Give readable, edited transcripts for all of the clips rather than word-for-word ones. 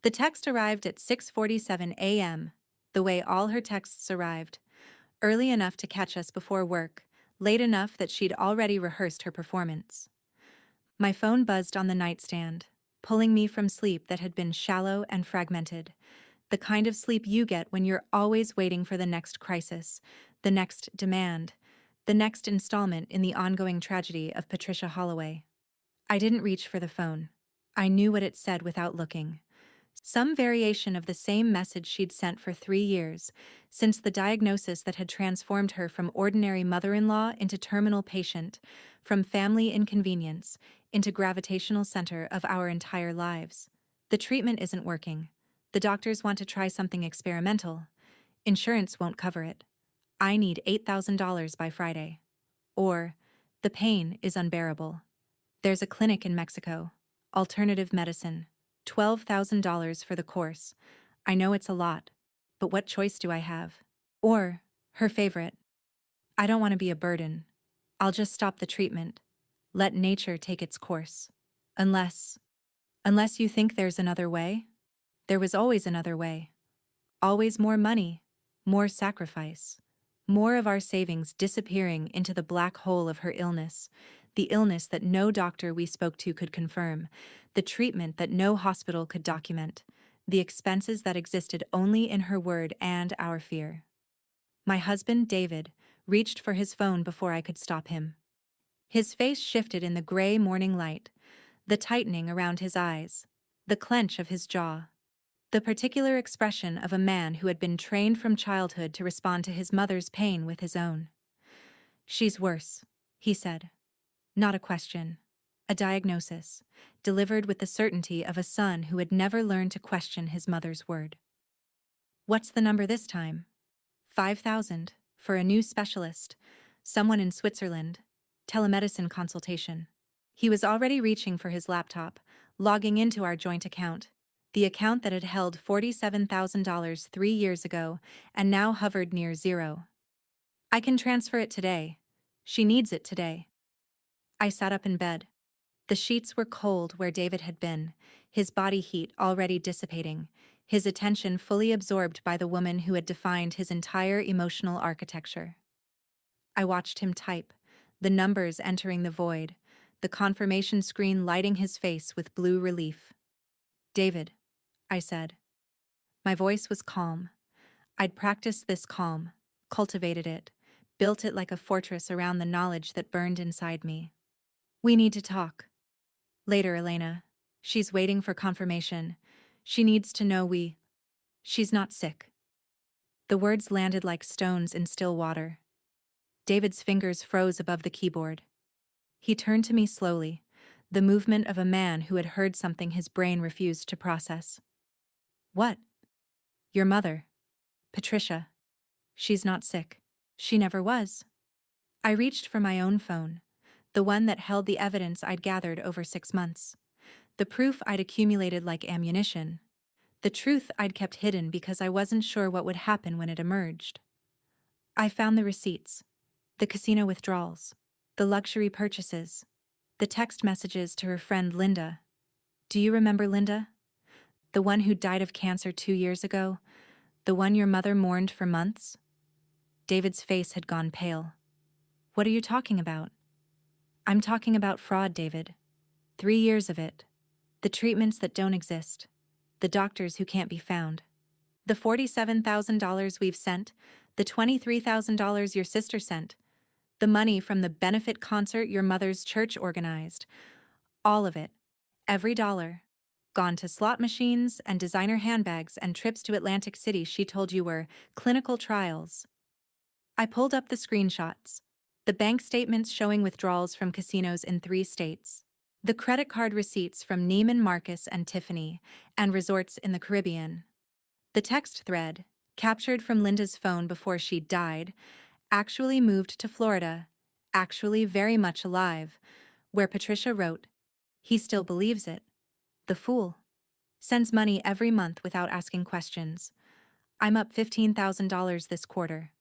The text arrived at 6:47 a.m., the way all her texts arrived, early enough to catch us before work, late enough that she'd already rehearsed her performance. My phone buzzed on the nightstand, pulling me from sleep that had been shallow and fragmented, the kind of sleep you get when you're always waiting for the next crisis, the next demand, the next installment in the ongoing tragedy of Patricia Holloway. I didn't reach for the phone. I knew what it said without looking. Some variation of the same message she'd sent for 3 years, since the diagnosis that had transformed her from ordinary mother-in-law into terminal patient, from family inconvenience into gravitational center of our entire lives. The treatment isn't working. The doctors want to try something experimental. Insurance won't cover it. I need $8,000 by Friday. Or, the pain is unbearable. There's a clinic in Mexico. Alternative medicine. $12,000 for the course. I know it's a lot, but what choice do I have? Or, her favorite. I don't want to be a burden. I'll just stop the treatment. Let nature take its course. Unless you think there's another way? There was always another way. Always more money, more sacrifice, more of our savings disappearing into the black hole of her illness, the illness that no doctor we spoke to could confirm, the treatment that no hospital could document, the expenses that existed only in her word and our fear. My husband, David, reached for his phone before I could stop him. His face shifted in the gray morning light, the tightening around his eyes, the clench of his jaw. The particular expression of a man who had been trained from childhood to respond to his mother's pain with his own. "She's worse," he said. Not a question. A diagnosis, delivered with the certainty of a son who had never learned to question his mother's word. "What's the number this time?" 5,000, for a new specialist, someone in Switzerland, telemedicine consultation. He was already reaching for his laptop, logging into our joint account, the account that had held $47,000 3 years ago and now hovered near zero. "I can transfer it today. She needs it today." I sat up in bed. The sheets were cold where David had been, his body heat already dissipating, his attention fully absorbed by the woman who had defined his entire emotional architecture. I watched him type, the numbers entering the void, the confirmation screen lighting his face with blue relief. "David," I said. My voice was calm. I'd practiced this calm, cultivated it, built it like a fortress around the knowledge that burned inside me. "We need to talk. Later, Elena. She's waiting for confirmation. She needs to know she's not sick." The words landed like stones in still water. David's fingers froze above the keyboard. He turned to me slowly, the movement of a man who had heard something his brain refused to process. "What?" "Your mother. Patricia. She's not sick. She never was." I reached for my own phone, the one that held the evidence I'd gathered over 6 months. The proof I'd accumulated like ammunition. The truth I'd kept hidden because I wasn't sure what would happen when it emerged. I found the receipts, the casino withdrawals, the luxury purchases, the text messages to her friend Linda. Do you remember Linda? The one who died of cancer 2 years ago? The one your mother mourned for months? David's face had gone pale. "What are you talking about?" "I'm talking about fraud, David. 3 years of it. The treatments that don't exist. The doctors who can't be found. The $47,000 we've sent, the $23,000 your sister sent, the money from the benefit concert your mother's church organized. All of it. Every dollar. Gone to slot machines and designer handbags and trips to Atlantic City she told you were clinical trials." I pulled up the screenshots. The bank statements showing withdrawals from casinos in 3 states. The credit card receipts from Neiman Marcus and Tiffany, and resorts in the Caribbean. The text thread, captured from Linda's phone before she died, actually moved to Florida, actually very much alive, where Patricia wrote, "He still believes it. The fool. Sends money every month without asking questions. I'm up $15,000 this quarter."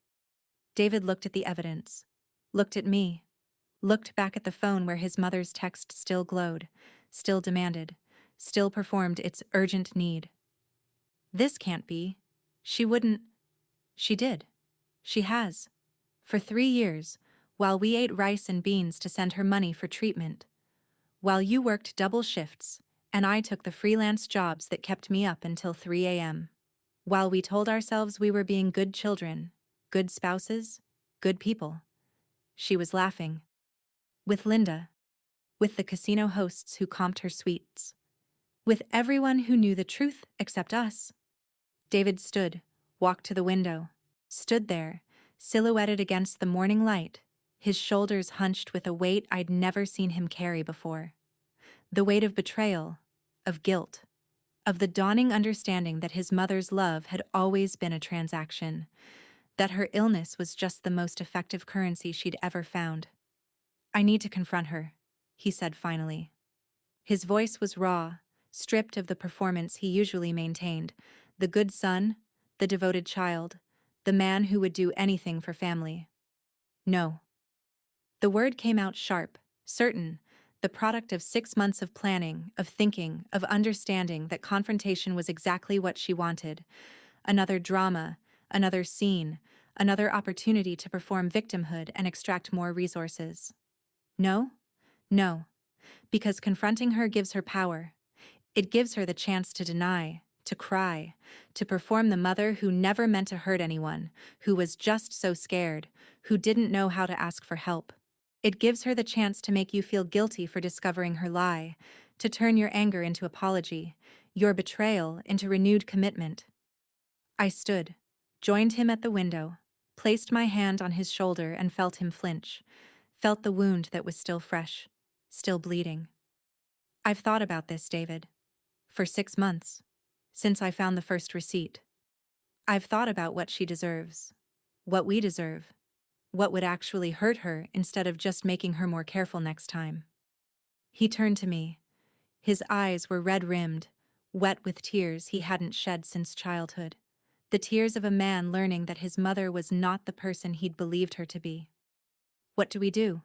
David looked at the evidence, looked at me, looked back at the phone where his mother's text still glowed, still demanded, still performed its urgent need. This can't be. She wouldn't. She did. She has. For 3 years, while we ate rice and beans to send her money for treatment. While you worked double shifts, and I took the freelance jobs that kept me up until 3 a.m. While we told ourselves we were being good children, good spouses, good people. She was laughing. With Linda. With the casino hosts who comped her sweets. With everyone who knew the truth except us. David stood, walked to the window, stood there, silhouetted against the morning light, his shoulders hunched with a weight I'd never seen him carry before. The weight of betrayal, of guilt, of the dawning understanding that his mother's love had always been a transaction, that her illness was just the most effective currency she'd ever found. I need to confront her, he said finally. His voice was raw, stripped of the performance he usually maintained, the good son, the devoted child, the man who would do anything for family. No. The word came out sharp, certain, the product of 6 months of planning, of thinking, of understanding that confrontation was exactly what she wanted. Another drama, another scene, another opportunity to perform victimhood and extract more resources. No? No. Because confronting her gives her power. It gives her the chance to deny, to cry, to perform the mother who never meant to hurt anyone, who was just so scared, who didn't know how to ask for help. It gives her the chance to make you feel guilty for discovering her lie, to turn your anger into apology, your betrayal into renewed commitment. I stood, joined him at the window, placed my hand on his shoulder and felt him flinch, felt the wound that was still fresh, still bleeding. I've thought about this, David. For 6 months. Since I found the first receipt. I've thought about what she deserves. What we deserve. What would actually hurt her instead of just making her more careful next time. He turned to me. His eyes were red-rimmed, wet with tears he hadn't shed since childhood. The tears of a man learning that his mother was not the person he'd believed her to be. What do we do?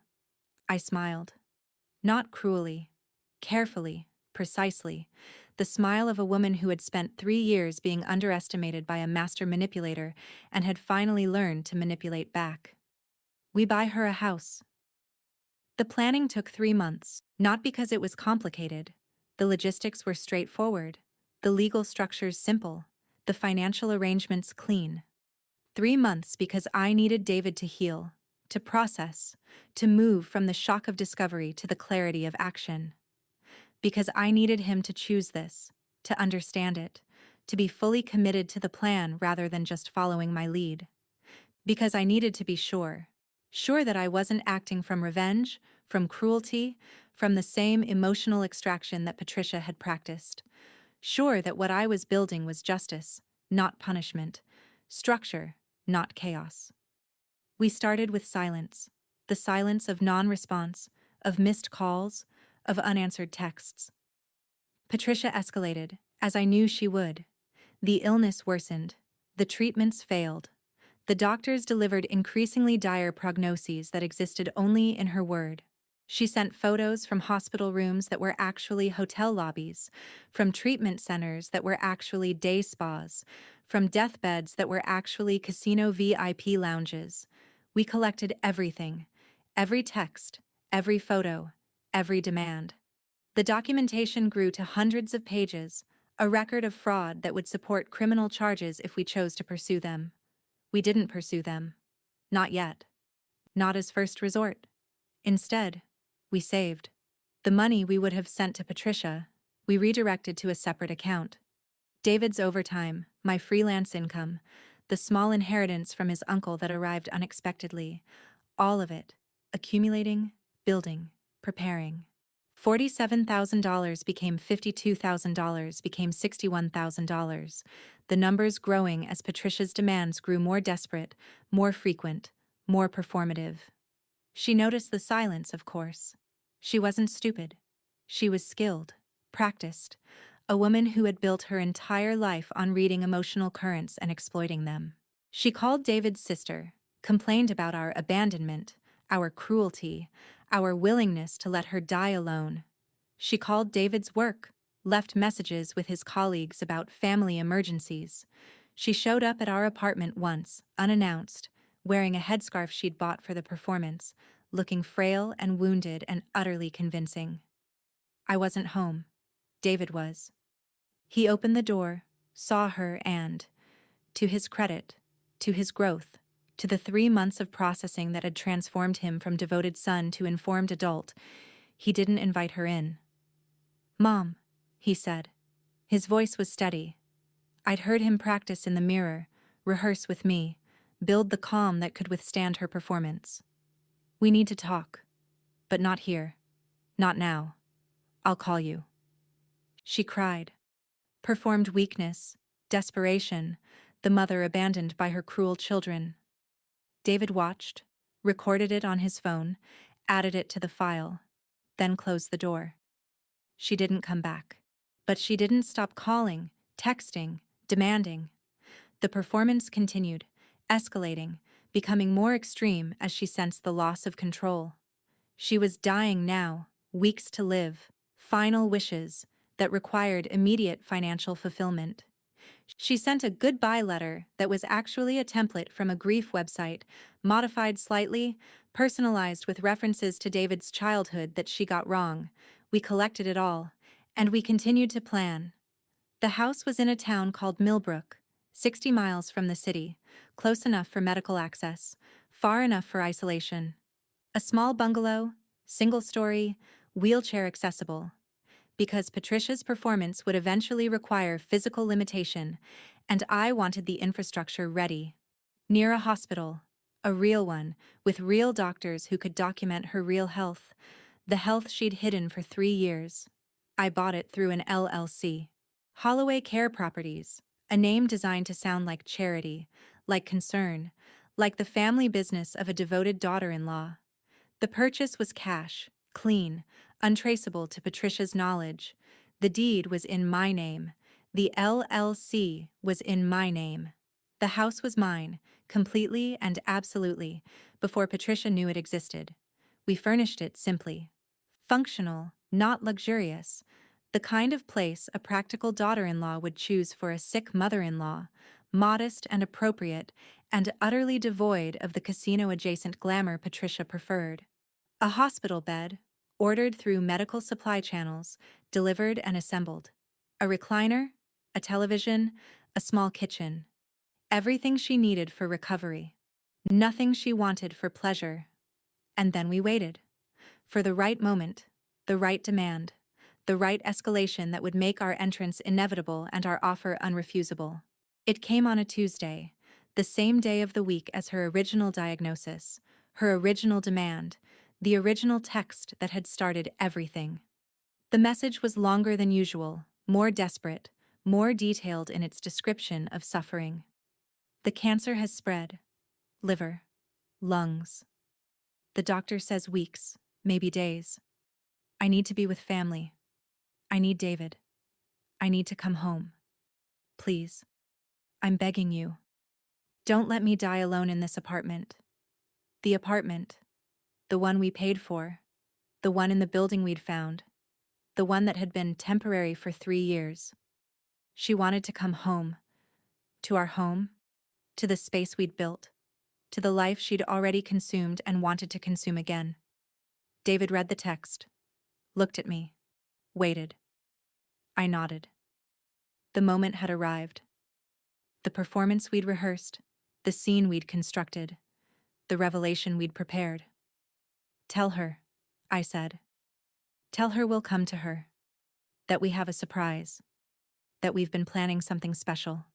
I smiled. Not cruelly. Carefully, precisely. The smile of a woman who had spent 3 years being underestimated by a master manipulator and had finally learned to manipulate back. We buy her a house. The planning took 3 months, not because it was complicated. The logistics were straightforward, the legal structures simple, the financial arrangements clean. 3 months because I needed David to heal, to process, to move from the shock of discovery to the clarity of action. Because I needed him to choose this, to understand it, to be fully committed to the plan rather than just following my lead. Because I needed to be sure that I wasn't acting from revenge, from cruelty, from the same emotional extraction that Patricia had practiced. Sure that what I was building was justice, not punishment, structure, not chaos. We started with silence, the silence of non-response, of missed calls, of unanswered texts. Patricia escalated, as I knew she would. The illness worsened. The treatments failed. The doctors delivered increasingly dire prognoses that existed only in her word. She sent photos from hospital rooms that were actually hotel lobbies, from treatment centers that were actually day spas, from deathbeds that were actually casino VIP lounges. We collected everything, every text, every photo, every demand. The documentation grew to hundreds of pages, a record of fraud that would support criminal charges if we chose to pursue them. We didn't pursue them. Not yet. Not as first resort. Instead, we saved. The money we would have sent to Patricia, we redirected to a separate account. David's overtime, my freelance income, the small inheritance from his uncle that arrived unexpectedly, all of it, accumulating, building, preparing. $47,000 became $52,000, became $61,000, the numbers growing as Patricia's demands grew more desperate, more frequent, more performative. She noticed the silence, of course. She wasn't stupid. She was skilled, practiced, a woman who had built her entire life on reading emotional currents and exploiting them. She called David's sister, complained about our abandonment, our cruelty, our willingness to let her die alone. She called David's work, left messages with his colleagues about family emergencies. She showed up at our apartment once, unannounced, wearing a headscarf she'd bought for the performance, looking frail and wounded and utterly convincing. I wasn't home. David was. He opened the door, saw her, and, to his credit, to his growth, to the 3 months of processing that had transformed him from devoted son to informed adult, he didn't invite her in. "Mom," he said. His voice was steady. I'd heard him practice in the mirror, rehearse with me, build the calm that could withstand her performance. "We need to talk. But not here. Not now. I'll call you." She cried. Performed weakness, desperation, the mother abandoned by her cruel children. David watched, recorded it on his phone, added it to the file, then closed the door. She didn't come back. But she didn't stop calling, texting, demanding. The performance continued, escalating, becoming more extreme as she sensed the loss of control. She was dying now, weeks to live, final wishes that required immediate financial fulfillment. She sent a goodbye letter that was actually a template from a grief website, modified slightly, personalized with references to David's childhood that she got wrong. We collected it all, and we continued to plan. The house was in a town called Millbrook, 60 miles from the city, close enough for medical access, far enough for isolation. A small bungalow, single-story, wheelchair accessible. Because Patricia's performance would eventually require physical limitation, and I wanted the infrastructure ready. Near a hospital, a real one, with real doctors who could document her real health, the health she'd hidden for 3 years. I bought it through an LLC. Holloway Care Properties, a name designed to sound like charity, like concern, like the family business of a devoted daughter-in-law. The purchase was cash, clean, untraceable to Patricia's knowledge. The deed was in my name. The LLC was in my name. The house was mine, completely and absolutely, before Patricia knew it existed. We furnished it simply. Functional, not luxurious. The kind of place a practical daughter-in-law would choose for a sick mother-in-law, modest and appropriate, and utterly devoid of the casino-adjacent glamour Patricia preferred. A hospital bed, ordered through medical supply channels, delivered and assembled. A recliner, a television, a small kitchen. Everything she needed for recovery. Nothing she wanted for pleasure. And then we waited. For the right moment, the right demand, the right escalation that would make our entrance inevitable and our offer unrefusable. It came on a Tuesday, the same day of the week as her original diagnosis, her original demand, the original text that had started everything. The message was longer than usual, more desperate, more detailed in its description of suffering. "The cancer has spread. Liver. Lungs. The doctor says weeks, maybe days. I need to be with family. I need David. I need to come home. Please. I'm begging you. Don't let me die alone in this apartment. The apartment. The one we paid for. The one in the building we'd found. The one that had been temporary for 3 years. She wanted to come home. To our home. To the space we'd built. To the life she'd already consumed and wanted to consume again." David read the text. Looked at me. Waited. I nodded. The moment had arrived. The performance we'd rehearsed. The scene we'd constructed. The revelation we'd prepared. "Tell her," I said. "Tell her we'll come to her. That we have a surprise. That we've been planning something special."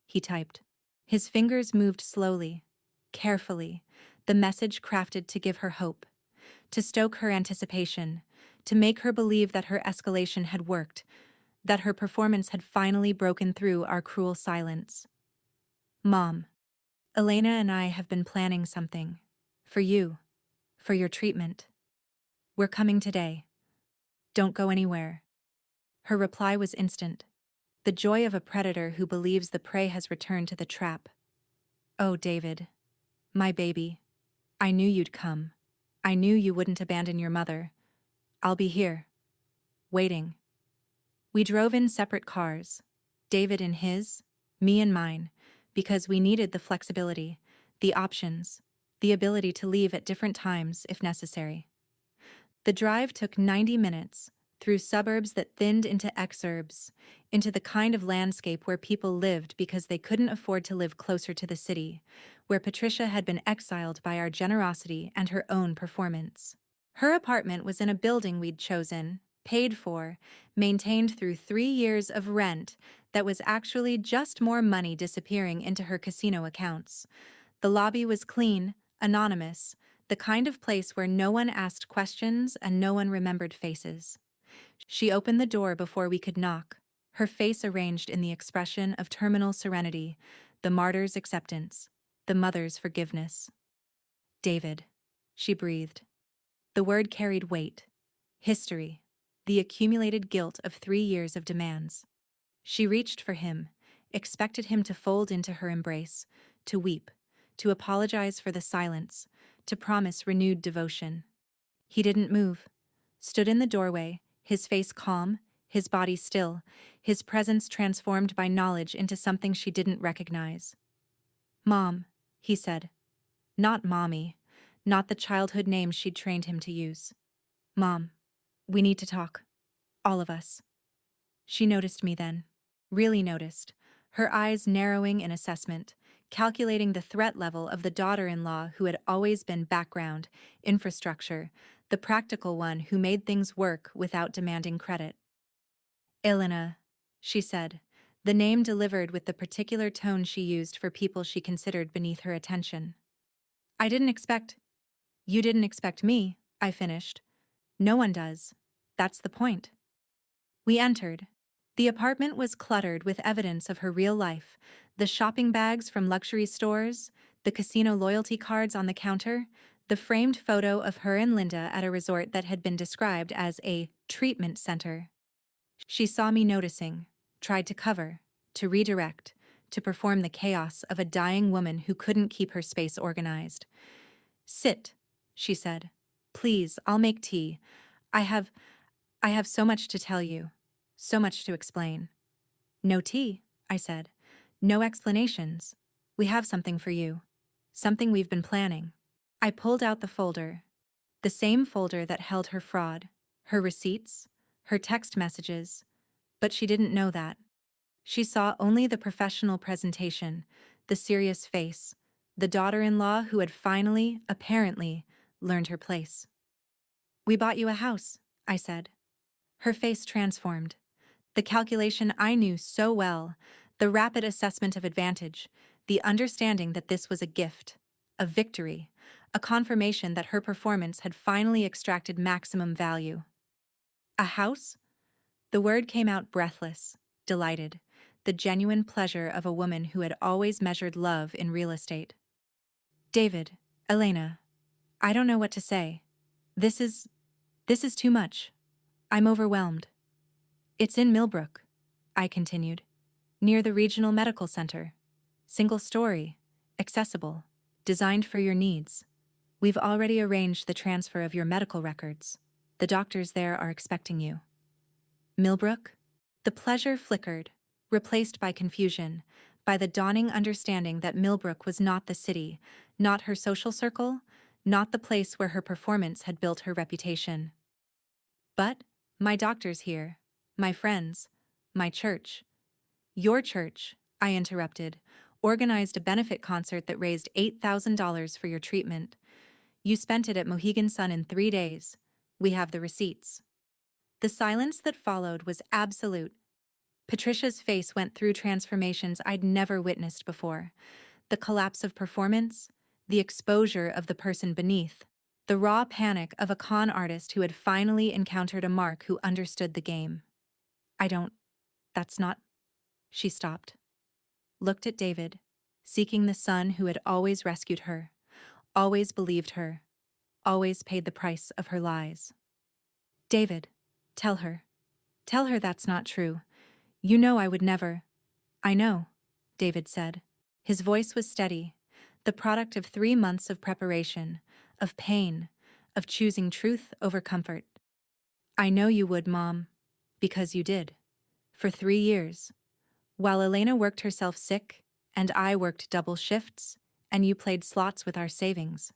He typed. His fingers moved slowly, carefully, the message crafted to give her hope, to stoke her anticipation, to make her believe that her escalation had worked, that her performance had finally broken through our cruel silence. "Mom, Elena and I have been planning something. For you. For your treatment. We're coming today. Don't go anywhere." Her reply was instant. The joy of a predator who believes the prey has returned to the trap. "Oh, David. My baby. I knew you'd come. I knew you wouldn't abandon your mother. I'll be here. Waiting." We drove in separate cars, David in his, me in mine, because we needed the flexibility, the options, the ability to leave at different times if necessary. The drive took 90 minutes, through suburbs that thinned into exurbs, into the kind of landscape where people lived because they couldn't afford to live closer to the city, where Patricia had been exiled by our generosity and her own performance. Her apartment was in a building we'd chosen, paid for, maintained through 3 years of rent that was actually just more money disappearing into her casino accounts. The lobby was clean, anonymous, the kind of place where no one asked questions and no one remembered faces. She opened the door before we could knock, her face arranged in the expression of terminal serenity, the martyr's acceptance, the mother's forgiveness. David, she breathed. The word carried weight. History. The accumulated guilt of 3 years of demands. She reached for him, expected him to fold into her embrace, to weep, to apologize for the silence, to promise renewed devotion. He didn't move, stood in the doorway, his face calm, his body still, his presence transformed by knowledge into something she didn't recognize. "Mom," he said. Not Mommy, not the childhood name she'd trained him to use. "Mom, we need to talk. All of us." She noticed me then. Really noticed, her eyes narrowing in assessment, calculating the threat level of the daughter-in-law who had always been background, infrastructure, the practical one who made things work without demanding credit. "Elena," she said, the name delivered with the particular tone she used for people she considered beneath her attention. "I didn't expect—" "You didn't expect me," I finished. "No one does. That's the point." We entered. The apartment was cluttered with evidence of her real life, the shopping bags from luxury stores, the casino loyalty cards on the counter, the framed photo of her and Linda at a resort that had been described as a treatment center. She saw me noticing, tried to cover, to redirect, to perform the chaos of a dying woman who couldn't keep her space organized. "Sit," she said. "Please, I'll make tea. I have so much to tell you, so much to explain." "No tea," I said. "No explanations. We have something for you. Something we've been planning." I pulled out the folder. The same folder that held her fraud, her receipts, her text messages. But she didn't know that. She saw only the professional presentation, the serious face, the daughter-in-law who had finally, apparently, learned her place. "We bought you a house," I said. Her face transformed. The calculation I knew so well, the rapid assessment of advantage, the understanding that this was a gift, a victory, a confirmation that her performance had finally extracted maximum value. "A house?" The word came out breathless, delighted, the genuine pleasure of a woman who had always measured love in real estate. "David, Elena, I don't know what to say. This is too much. I'm overwhelmed." "It's in Millbrook," I continued, "near the regional medical center. Single story, accessible, designed for your needs. We've already arranged the transfer of your medical records. The doctors there are expecting you." Millbrook? The pleasure flickered, replaced by confusion, by the dawning understanding that Millbrook was not the city, not her social circle, not the place where her performance had built her reputation. "But my doctor's here, my friends, my church." "Your church," I interrupted, "organized a benefit concert that raised $8,000 for your treatment. You spent it at Mohegan Sun in 3 days. We have the receipts." The silence that followed was absolute. Patricia's face went through transformations I'd never witnessed before. The collapse of performance, the exposure of the person beneath, the raw panic of a con artist who had finally encountered a mark who understood the game. That's not... She stopped. Looked at David, seeking the son who had always rescued her, always believed her, always paid the price of her lies. "David, tell her. Tell her that's not true. You know I would never." "I know," David said. His voice was steady, the product of 3 months of preparation, of pain, of choosing truth over comfort. "I know you would, Mom, because you did. For 3 years. While Elena worked herself sick, and I worked double shifts, and you played slots with our savings.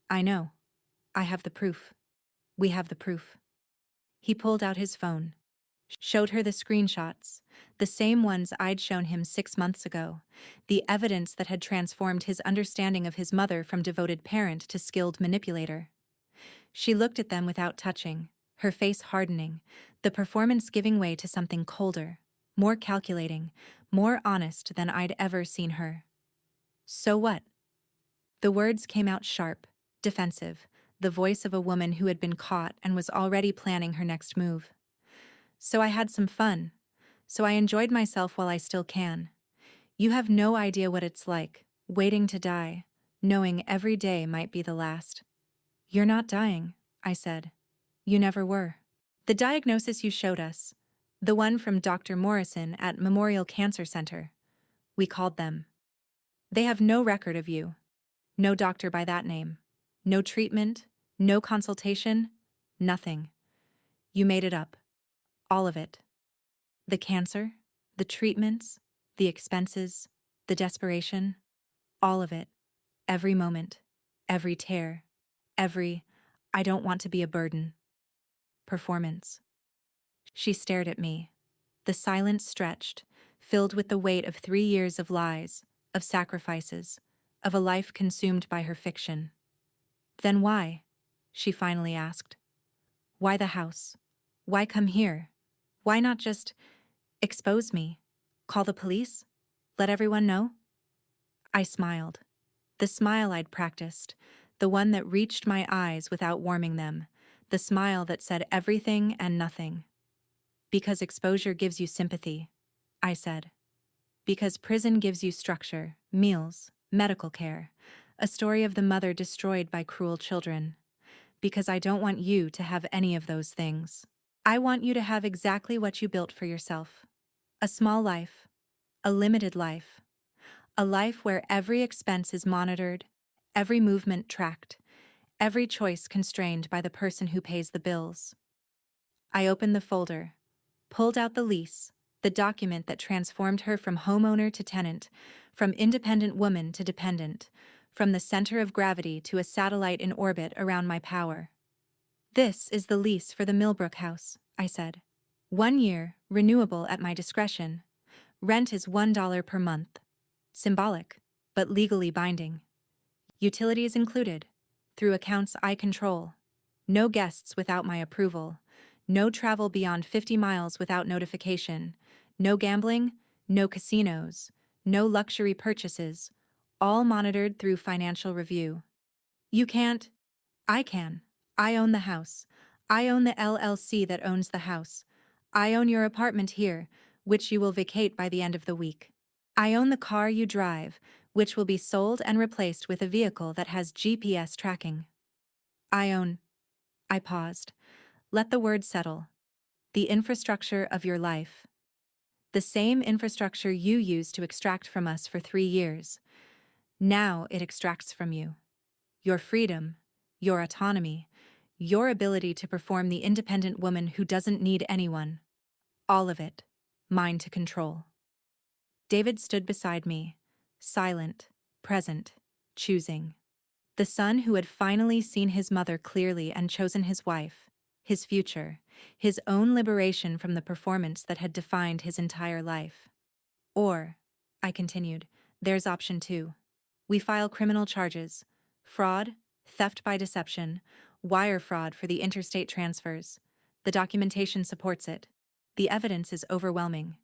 I know. I have the proof. We have the proof. He pulled out his phone, showed her the screenshots, the same ones I'd shown him 6 months ago, the evidence that had transformed his understanding of his mother from devoted parent to skilled manipulator. She looked at them without touching, her face hardening, the performance giving way to something colder, more calculating, more honest than I'd ever seen her. So what? The words came out sharp, defensive, the voice of a woman who had been caught and was already planning her next move. So I had some fun. So I enjoyed myself while I still can. You have no idea what it's like, waiting to die, knowing every day might be the last. You're not dying, I said. You never were. The diagnosis you showed us, the one from Dr. Morrison at Memorial Cancer Center, we called them. They have no record of you. No doctor by that name. No treatment, no consultation, nothing. You made it up. All of it. The cancer, the treatments, the expenses, the desperation, all of it. Every moment, every tear, every, I don't want to be a burden. Performance. She stared at me. The silence stretched, filled with the weight of 3 years of lies, of sacrifices, of a life consumed by her fiction. Then why? She finally asked. Why the house? Why come here? Why not just expose me? Call the police? Let everyone know? I smiled. The smile I'd practiced, the one that reached my eyes without warming them, the smile that said everything and nothing. Because exposure gives you sympathy, I said. Because prison gives you structure, meals, medical care, a story of the mother destroyed by cruel children. Because I don't want you to have any of those things. I want you to have exactly what you built for yourself. A small life, a limited life, a life where every expense is monitored, every movement tracked, every choice constrained by the person who pays the bills. I opened the folder, pulled out the lease, the document that transformed her from homeowner to tenant, from independent woman to dependent, from the center of gravity to a satellite in orbit around my power. This is the lease for the Millbrook house, I said. 1 year, renewable at my discretion. Rent is $1 per month. Symbolic, but legally binding. Utilities included, through accounts I control. No guests without my approval. No travel beyond 50 miles without notification. No gambling, no casinos, no luxury purchases, all monitored through financial review. You can't. I can. I own the house. I own the LLC that owns the house. I own your apartment here, which you will vacate by the end of the week. I own the car you drive, which will be sold and replaced with a vehicle that has GPS tracking. I own. I paused. Let the word settle. The infrastructure of your life. The same infrastructure you used to extract from us for 3 years. Now it extracts from you. Your freedom, your autonomy, your ability to perform the independent woman who doesn't need anyone. All of it, mine to control. David stood beside me, silent, present, choosing. The son who had finally seen his mother clearly and chosen his wife, his future, his own liberation from the performance that had defined his entire life. Or, I continued, there's option 2. We file criminal charges, fraud, theft by deception, wire fraud for the interstate transfers. The documentation supports it. The evidence is overwhelming.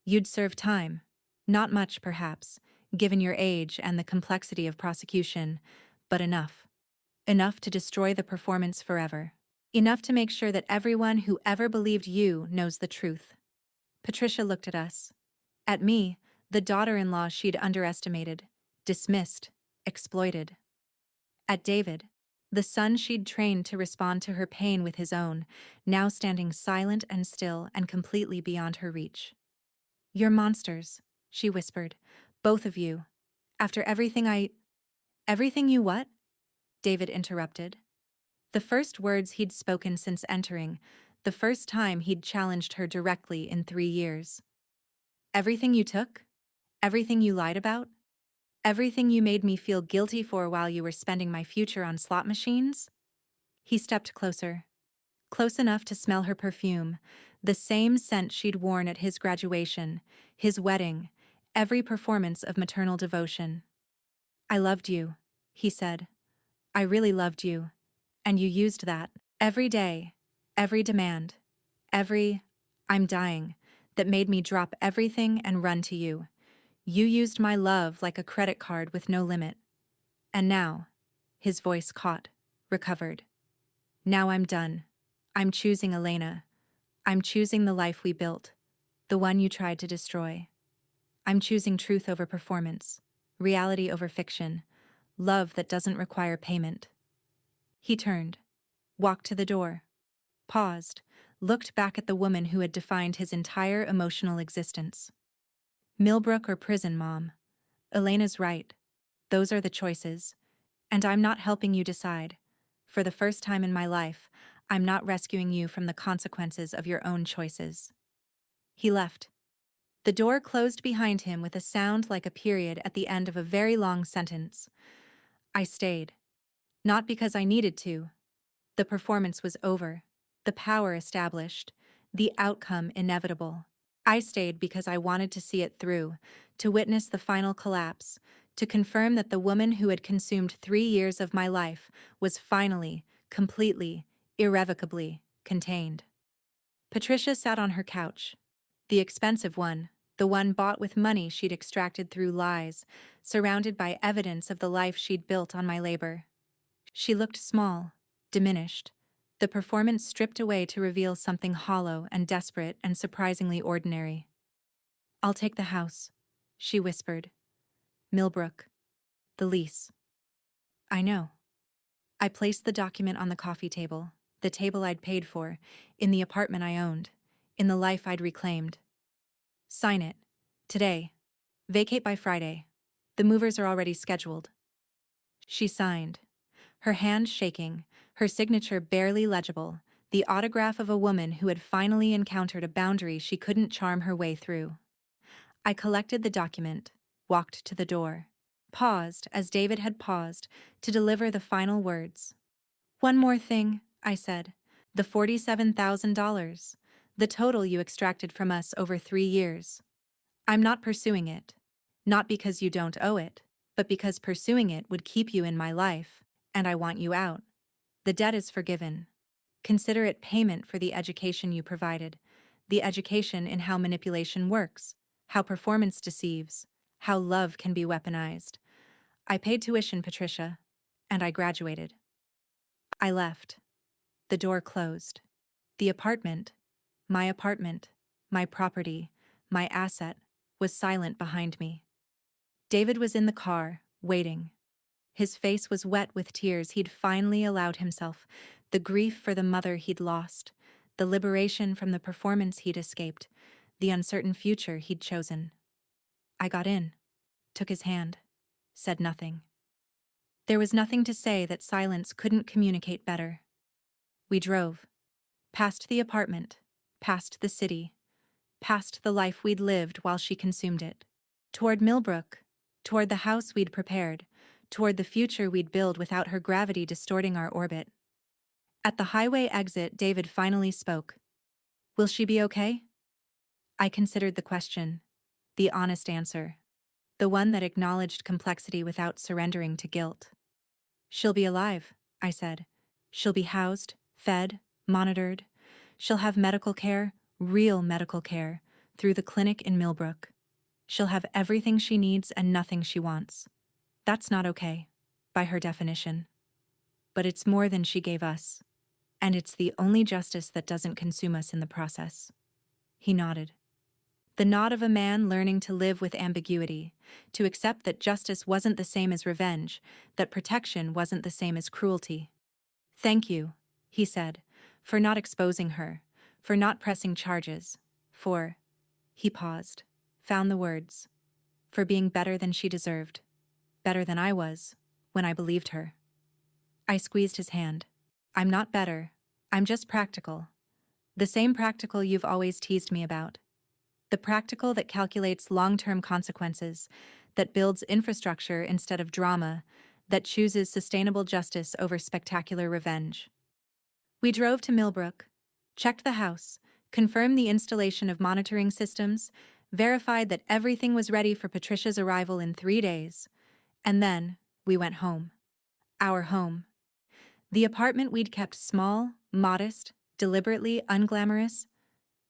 You'd serve time. Not much, perhaps, given your age and the complexity of prosecution, but enough. Enough to destroy the performance forever. Enough to make sure that everyone who ever believed you knows the truth. Patricia looked at us. At me, the daughter-in-law she'd underestimated, dismissed, exploited. At David, the son she'd trained to respond to her pain with his own, now standing silent and still and completely beyond her reach. You're monsters, she whispered. Both of you. After everything Everything you what? David interrupted. The first words he'd spoken since entering, the first time he'd challenged her directly in 3 years. Everything you took? Everything you lied about? Everything you made me feel guilty for while you were spending my future on slot machines? He stepped closer, close enough to smell her perfume, the same scent she'd worn at his graduation, his wedding, every performance of maternal devotion. I loved you, he said. I really loved you. And you used that. Every day, every demand, every "I'm dying" that made me drop everything and run to you. You used my love like a credit card with no limit. And now, his voice caught, recovered. Now I'm done. I'm choosing Elena. I'm choosing the life we built, the one you tried to destroy. I'm choosing truth over performance, reality over fiction, love that doesn't require payment. He turned, walked to the door, paused, looked back at the woman who had defined his entire emotional existence. Millbrook or prison, Mom. Elena's right. Those are the choices. And I'm not helping you decide. For the first time in my life, I'm not rescuing you from the consequences of your own choices. He left. The door closed behind him with a sound like a period at the end of a very long sentence. I stayed. Not because I needed to. The performance was over, the power established, the outcome inevitable. I stayed because I wanted to see it through, to witness the final collapse, to confirm that the woman who had consumed 3 years of my life was finally, completely, irrevocably contained. Patricia sat on her couch. The expensive one, the one bought with money she'd extracted through lies, surrounded by evidence of the life she'd built on my labor. She looked small, diminished, the performance stripped away to reveal something hollow and desperate and surprisingly ordinary. I'll take the house, she whispered. Millbrook. The lease. I know. I placed the document on the coffee table, the table I'd paid for, in the apartment I owned, in the life I'd reclaimed. Sign it. Today. Vacate by Friday. The movers are already scheduled. She signed, her hand shaking, her signature barely legible, the autograph of a woman who had finally encountered a boundary she couldn't charm her way through. I collected the document, walked to the door, paused as David had paused to deliver the final words. One more thing, I said. The $47,000. The total you extracted from us over 3 years. I'm not pursuing it. Not because you don't owe it, but because pursuing it would keep you in my life, and I want you out. The debt is forgiven. Consider it payment for the education you provided, the education in how manipulation works, how performance deceives, how love can be weaponized. I paid tuition, Patricia, and I graduated. I left. The door closed. The apartment, my property, my asset, was silent behind me. David was in the car, waiting. His face was wet with tears he'd finally allowed himself, the grief for the mother he'd lost, the liberation from the performance he'd escaped, the uncertain future he'd chosen. I got in, took his hand, said nothing. There was nothing to say that silence couldn't communicate better. We drove, past the apartment, past the city, past the life we'd lived while she consumed it, toward Millbrook, toward the house we'd prepared, toward the future we'd build without her gravity distorting our orbit. At the highway exit, David finally spoke. Will she be okay? I considered the question, the honest answer, the one that acknowledged complexity without surrendering to guilt. She'll be alive, I said. She'll be housed, fed, monitored. She'll have medical care, real medical care, through the clinic in Millbrook. She'll have everything she needs and nothing she wants. That's not okay, by her definition. But it's more than she gave us. And it's the only justice that doesn't consume us in the process. He nodded. The nod of a man learning to live with ambiguity, to accept that justice wasn't the same as revenge, that protection wasn't the same as cruelty. Thank you, he said, for not exposing her, for not pressing charges, for... He paused, found the words. For being better than she deserved, better than I was, when I believed her. I squeezed his hand. I'm not better. I'm just practical. The same practical you've always teased me about. The practical that calculates long-term consequences, that builds infrastructure instead of drama, that chooses sustainable justice over spectacular revenge. We drove to Millbrook, checked the house, confirmed the installation of monitoring systems, verified that everything was ready for Patricia's arrival in 3 days, and then we went home. Our home. The apartment we'd kept small, modest, deliberately unglamorous.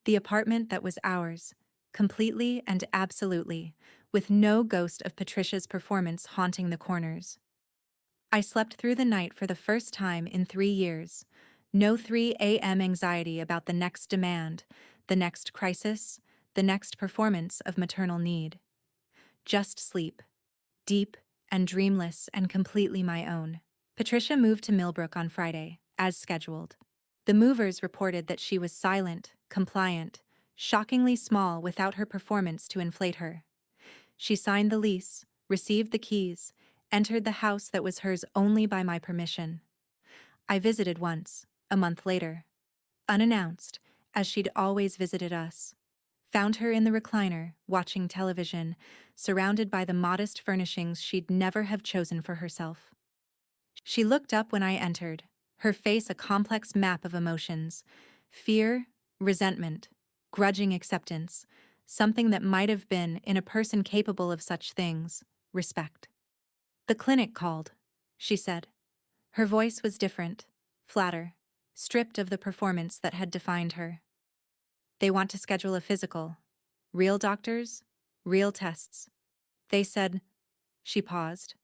The apartment that was ours, completely and absolutely, with no ghost of Patricia's performance haunting the corners. I slept through the night for the first time in 3 years. No 3 a.m. anxiety about the next demand, the next crisis, the next performance of maternal need. Just sleep. Deep and dreamless and completely my own. Patricia moved to Millbrook on Friday, as scheduled. The movers reported that she was silent, compliant, shockingly small without her performance to inflate her. She signed the lease, received the keys, entered the house that was hers only by my permission. I visited once, a month later. Unannounced, as she'd always visited us. Found her in the recliner, watching television, surrounded by the modest furnishings she'd never have chosen for herself. She looked up when I entered, her face a complex map of emotions: fear, resentment, grudging acceptance, something that might have been, in a person capable of such things, respect. "The clinic called," she said. Her voice was different, flatter, stripped of the performance that had defined her. "They want to schedule a physical. Real doctors, real tests. They said—" She paused,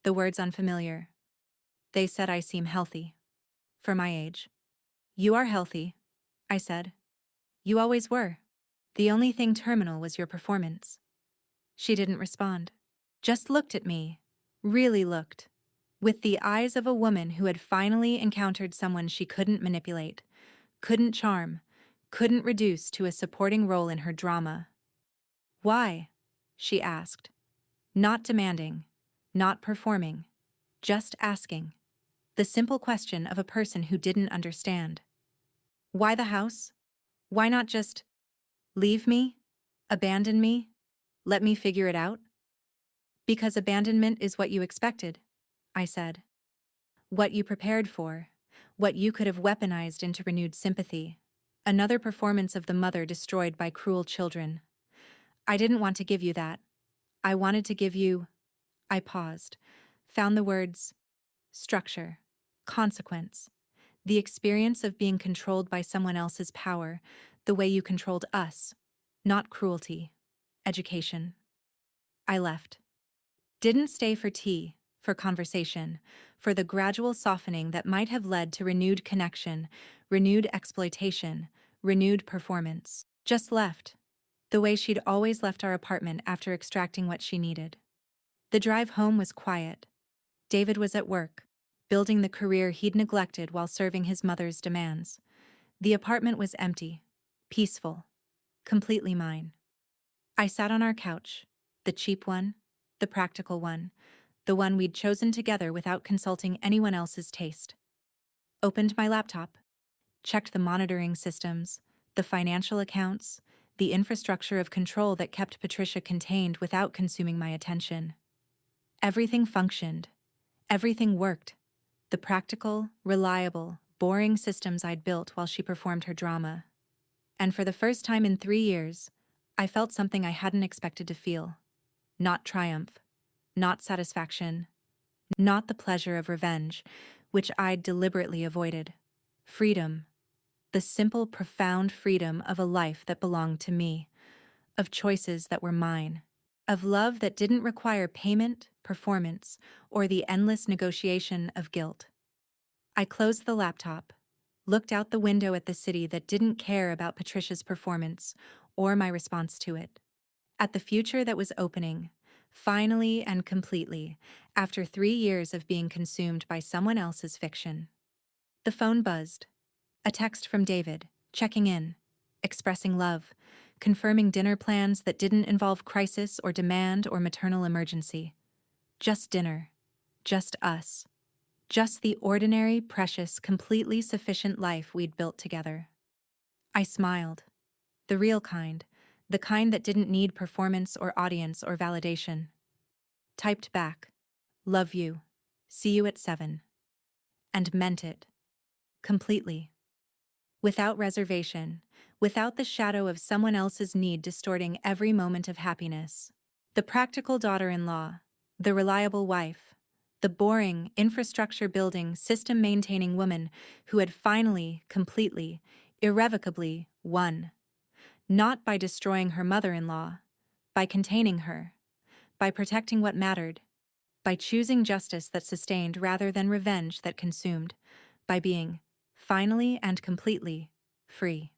the words unfamiliar. "They said I seem healthy. For my age." "You are healthy," I said. "You always were. The only thing terminal was your performance." She didn't respond. Just looked at me. Really looked. With the eyes of a woman who had finally encountered someone she couldn't manipulate, couldn't charm, couldn't reduce to a supporting role in her drama. "Why?" she asked. Not demanding, not performing, just asking. The simple question of a person who didn't understand. "Why the house? Why not just leave me? Abandon me? Let me figure it out?" "Because abandonment is what you expected," I said. "What you prepared for, what you could have weaponized into renewed sympathy. Another performance of the mother destroyed by cruel children. I didn't want to give you that. I wanted to give you—" I paused, found the words: structure, consequence, the experience of being controlled by someone else's power, the way you controlled us, not cruelty, education. I left. Didn't stay for tea, for conversation, for the gradual softening that might have led to renewed connection, renewed exploitation, renewed performance. Just left, the way she'd always left our apartment after extracting what she needed. The drive home was quiet. David was at work, building the career he'd neglected while serving his mother's demands. The apartment was empty, peaceful, completely mine. I sat on our couch, the cheap one, the practical one, the one we'd chosen together without consulting anyone else's taste. Opened my laptop, checked the monitoring systems, the financial accounts, the infrastructure of control that kept Patricia contained without consuming my attention. Everything functioned. Everything worked. The practical, reliable, boring systems I'd built while she performed her drama. And for the first time in 3 years, I felt something I hadn't expected to feel. Not triumph, not satisfaction, not the pleasure of revenge, which I'd deliberately avoided. Freedom. The simple, profound freedom of a life that belonged to me, of choices that were mine, of love that didn't require payment, performance, or the endless negotiation of guilt. I closed the laptop, looked out the window at the city that didn't care about Patricia's performance or my response to it, at the future that was opening, finally and completely, after 3 years of being consumed by someone else's fiction. The phone buzzed. A text from David, checking in, expressing love, confirming dinner plans that didn't involve crisis or demand or maternal emergency. Just dinner. Just us. Just the ordinary, precious, completely sufficient life we'd built together. I smiled. The real kind. The kind that didn't need performance or audience or validation. Typed back. Love you. See you at 7. And meant it. Completely. Without reservation. Without the shadow of someone else's need distorting every moment of happiness. The practical daughter-in-law. The reliable wife. The boring, infrastructure-building, system-maintaining woman who had finally, completely, irrevocably won. Not by destroying her mother-in-law, by containing her, by protecting what mattered, by choosing justice that sustained rather than revenge that consumed, by being, finally and completely, free.